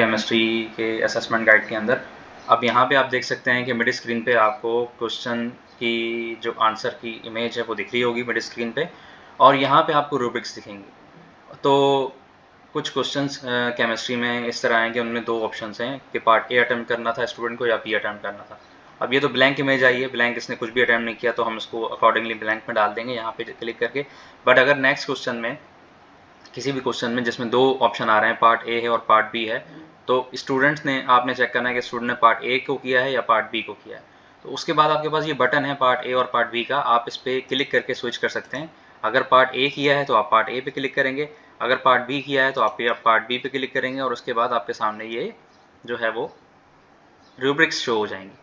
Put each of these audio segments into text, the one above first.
Chemistry के assessment guide के अंदर। अब यहाँ पे आप देख सकते हैं कि मिड स्क्रीन पे आपको क्वेश्चन की जो आंसर की इमेज है वो दिख रही होगी मिड स्क्रीन पे, और यहाँ पे आपको रूब्रिक्स दिखेंगी। तो कुछ क्वेश्चंस केमिस्ट्री में इस तरह हैं कि उनमें दो ऑप्शंस हैं कि पार्ट ए अटेम्प्ट करना था स्टूडेंट को या बी अटेम्प्ट करना था। अब ये तो ब्लैंक इमेज आई है, ब्लैंक, इसने कुछ भी अटेम्प्ट नहीं किया, तो हम इसको अकॉर्डिंगली ब्लैंक में डाल देंगे यहाँ पे क्लिक करके। बट अगर नेक्स्ट क्वेश्चन में, किसी भी क्वेश्चन में जिसमें दो ऑप्शन आ रहे हैं, पार्ट ए है और पार्ट बी है, तो स्टूडेंट्स ने, आपने चेक करना है कि स्टूडेंट ने पार्ट ए को किया है या पार्ट बी को किया है। तो उसके बाद आपके पास ये बटन है पार्ट ए और पार्ट बी का, आप इस पर क्लिक करके स्विच कर सकते हैं। अगर पार्ट ए किया है तो आप पार्ट ए पे क्लिक करेंगे, अगर पार्ट बी किया है तो आप पार्ट बी पे क्लिक करेंगे, और उसके बाद आपके सामने ये जो है वो रूब्रिक्स शो हो जाएंगी।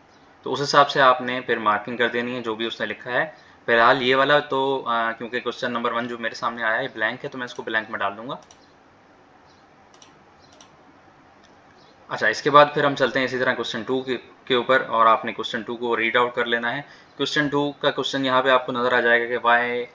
तो उस हिसाब से आपने फिर मार्किंग कर देनी है जो भी उसने लिखा है। फिलहाल ये वाला तो क्योंकि क्वेश्चन नंबर 1 जो मेरे सामने आया है ब्लैंक है, तो मैं इसको ब्लैंक में डाल दूंगा। अच्छा, इसके बाद फिर हम चलते हैं इसी तरह क्वेश्चन 2 के ऊपर, और आपने क्वेश्चन 2 को रीड आउट कर लेना है। क्वेश्चन 2 का क्वेश्चन यहाँ पे आपको नज़र आ जाएगा कि वाई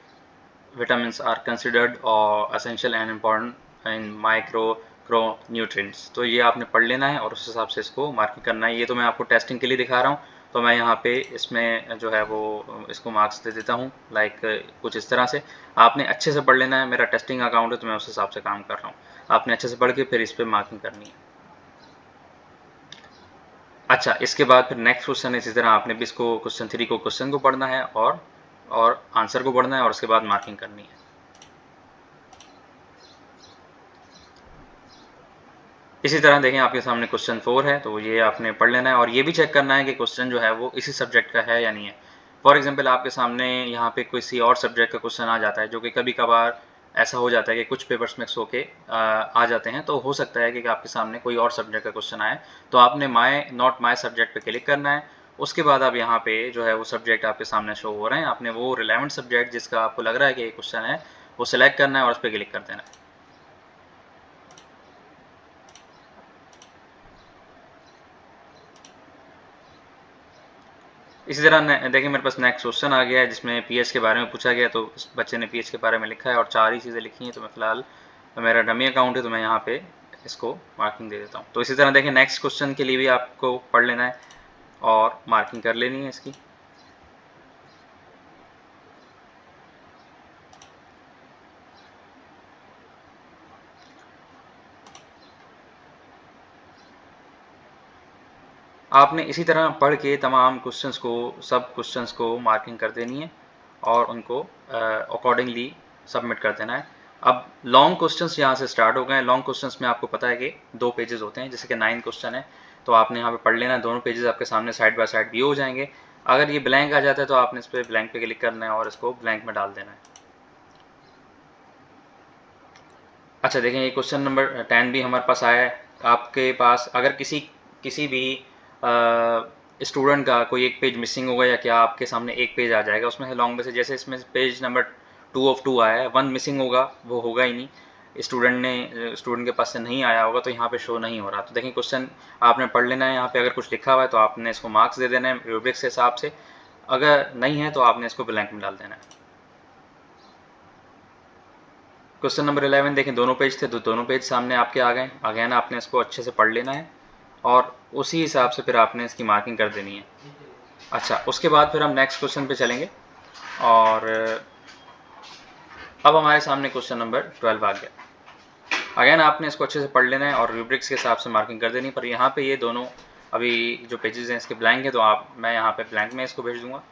विटामिन्स आर कंसिडर्ड और essential and important in micronutrients. तो ये आपने पढ़ लेना है और उस हिसाब से इसको मार्किंग करना है। ये तो मैं आपको टेस्टिंग के लिए दिखा रहा हूँ, तो मैं यहाँ पे इसमें जो है वो इसको मार्क्स दे देता हूँ, लाइक कुछ इस तरह से। आपने अच्छे से पढ़ लेना है, मेरा टेस्टिंग अकाउंट है तो मैं उस हिसाब से काम कर रहा हूँ। आपने अच्छे से पढ़ के फिर इस पर मार्किंग करनी है। अच्छा, इसके बाद फिर नेक्स्ट क्वेश्चन है, इसी तरह आपने भी इसको क्वेश्चन 3 को, क्वेश्चन को पढ़ना है और आंसर को पढ़ना है, और उसके बाद मार्किंग करनी है। इसी तरह देखें आपके सामने क्वेश्चन 4 है, तो ये आपने पढ़ लेना है, और ये भी चेक करना है कि क्वेश्चन जो है वो इसी सब्जेक्ट का है या नहीं है। फॉर एग्जाम्पल आपके सामने यहाँ पे किसी और सब्जेक्ट का क्वेश्चन आ जाता है, जो कि कभी कभार ऐसा हो जाता है कि कुछ पेपर्स मिक्स होके आ जाते हैं, तो हो सकता है कि आपके सामने कोई और सब्जेक्ट का क्वेश्चन आए, तो आपने नॉट माई सब्जेक्ट पे क्लिक करना है। उसके बाद आप यहाँ पे जो है वो सब्जेक्ट आपके सामने शो हो रहे हैं, आपने वो रिलेवेंट सब्जेक्ट जिसका आपको लग रहा है कि ये क्वेश्चन है वो सिलेक्ट करना है और उस पर क्लिक कर देना है। इसी तरह देखिए मेरे पास नेक्स्ट क्वेश्चन आ गया है जिसमें पीएच के बारे में पूछा गया, तो इस बच्चे ने पीएच के बारे में लिखा है और 4 ही चीज़ें लिखी हैं। तो मैं फिलहाल, मेरा डमी अकाउंट है तो मैं यहाँ पे इसको मार्किंग दे देता हूँ। तो इसी तरह देखिए नेक्स्ट क्वेश्चन के लिए भी आपको पढ़ लेना है और मार्किंग कर लेनी है इसकी। आपने इसी तरह पढ़ के तमाम क्वेश्चंस को, सब क्वेश्चंस को मार्किंग कर देनी है और उनको अकॉर्डिंगली सबमिट कर देना है। अब लॉन्ग क्वेश्चंस यहाँ से स्टार्ट हो गए हैं। लॉन्ग क्वेश्चंस में आपको पता है कि 2 पेजेस होते हैं, जैसे कि 9 क्वेश्चन है, तो आपने यहाँ पे पढ़ लेना है। दोनों पेजेस आपके सामने साइड बाय साइड व्यू हो जाएंगे। अगर ये ब्लैंक आ जाता है तो आपने इस पर ब्लैंक पे क्लिक करना है और इसको ब्लैंक में डाल देना है। अच्छा, देखें ये क्वेश्चन नंबर 10 भी हमारे पास आया है। आपके पास अगर किसी भी स्टूडेंट का कोई एक पेज मिसिंग होगा या क्या, आपके सामने एक पेज आ जाएगा उसमें से लॉन्ग में से, जैसे इसमें पेज नंबर 2 ऑफ 2 आया है, 1 मिसिंग होगा, वो होगा ही नहीं, स्टूडेंट के पास से नहीं आया होगा, तो यहाँ पे शो नहीं हो रहा। तो देखिए क्वेश्चन आपने पढ़ लेना है। यहाँ पे अगर कुछ लिखा हुआ है तो आपने इसको मार्क्स दे देना है रूब्रिक्स के हिसाब से, अगर नहीं है तो आपने इसको ब्लैंक में डाल देना है। क्वेश्चन नंबर 11 देखें, दोनों पेज थे तो दोनों पेज सामने आपके आ गए। अगेन आपने इसको अच्छे से पढ़ लेना है और उसी हिसाब से फिर आपने इसकी मार्किंग कर देनी है। अच्छा, उसके बाद फिर हम नेक्स्ट क्वेश्चन पे चलेंगे, और अब हमारे सामने क्वेश्चन नंबर 12 आ गया। अगेन आपने इसको अच्छे से पढ़ लेना है और रूब्रिक्स के हिसाब से मार्किंग कर देनी है। पर यहाँ पे ये दोनों अभी जो पेजेस हैं इसके ब्लैंक है, तो मैं यहाँ पे ब्लैंक में इसको भेज दूंगा।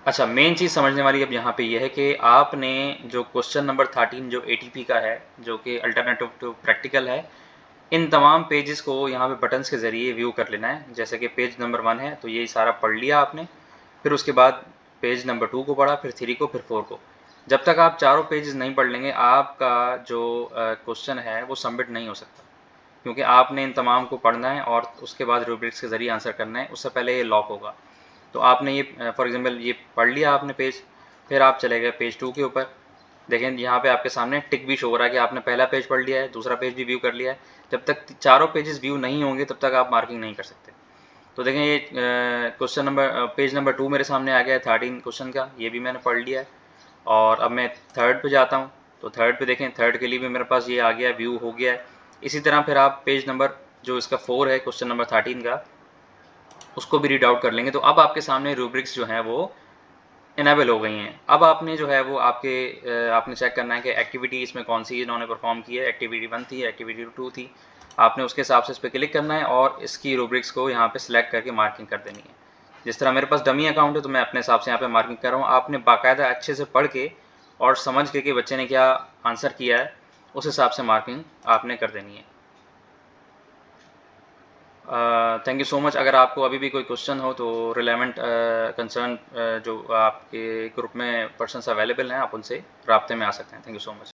अच्छा, मेन चीज़ समझने वाली अब यहाँ पे ये है कि आपने जो क्वेश्चन नंबर 13 जो एटीपी का है, जो कि अल्टरनेटिव टू प्रैक्टिकल है, इन तमाम पेजेस को यहाँ पे बटन्स के ज़रिए व्यू कर लेना है। जैसे कि पेज नंबर 1 है तो ये सारा पढ़ लिया आपने, फिर उसके बाद पेज नंबर 2 को पढ़ा, फिर 3 को, फिर 4 को। जब तक आप चारों पेजेस नहीं पढ़ लेंगे आपका जो क्वेश्चन है वो सबमिट नहीं हो सकता, क्योंकि आपने इन तमाम को पढ़ना है और उसके बाद रूब्रिक्स के ज़रिए आंसर करना है, उससे पहले ये लॉक होगा। तो आपने ये फॉर एग्जांपल ये पढ़ लिया आपने पेज, फिर आप चले गए पेज 2 के ऊपर। देखें यहाँ पे आपके सामने टिक भी शो हो रहा है कि आपने पहला पेज पढ़ लिया है, दूसरा पेज भी व्यू कर लिया है। जब तक चारों पेजेस व्यू नहीं होंगे तब तक आप मार्किंग नहीं कर सकते। तो देखें ये क्वेश्चन नंबर पेज नंबर 2 मेरे सामने आ गया है 13 क्वेश्चन का, ये भी मैंने पढ़ लिया है। और अब मैं थर्ड पे जाता हूँ। तो थर्ड पे देखें, थर्ड के लिए भी मेरे पास ये आ गया, व्यू हो गया है। इसी तरह फिर आप पेज नंबर जो इसका 4 है, क्वेश्चन नंबर 13 का, उसको भी रीड आउट कर लेंगे। तो अब आपके सामने रूब्रिक्स जो हैं वो इनेबल हो गई हैं। अब आपने जो है वो आपने चेक करना है कि एक्टिविटी इसमें कौन सी इन्होंने परफॉर्म की है। एक्टिविटी 1 थी, एक्टिविटी 2 थी। आपने उसके हिसाब से इस पर क्लिक करना है और इसकी रूब्रिक्स को यहाँ पे सिलेक्ट करके मार्किंग कर देनी है। जिस तरह मेरे पास डमी अकाउंट है तो मैं अपने हिसाब से यहाँ पे मार्किंग कर रहा हूँ। आपने बाकायदा अच्छे से पढ़ के और समझ के कि बच्चे ने क्या आंसर किया है, उस हिसाब से मार्किंग आपने कर देनी है। Thank you so much. अगर आपको अभी भी कोई क्वेश्चन हो तो रिलेवेंट कंसर्न जो आपके ग्रुप में पर्सन्स अवेलेबल हैं, आप उनसे राब्ते में आ सकते हैं। Thank you so much.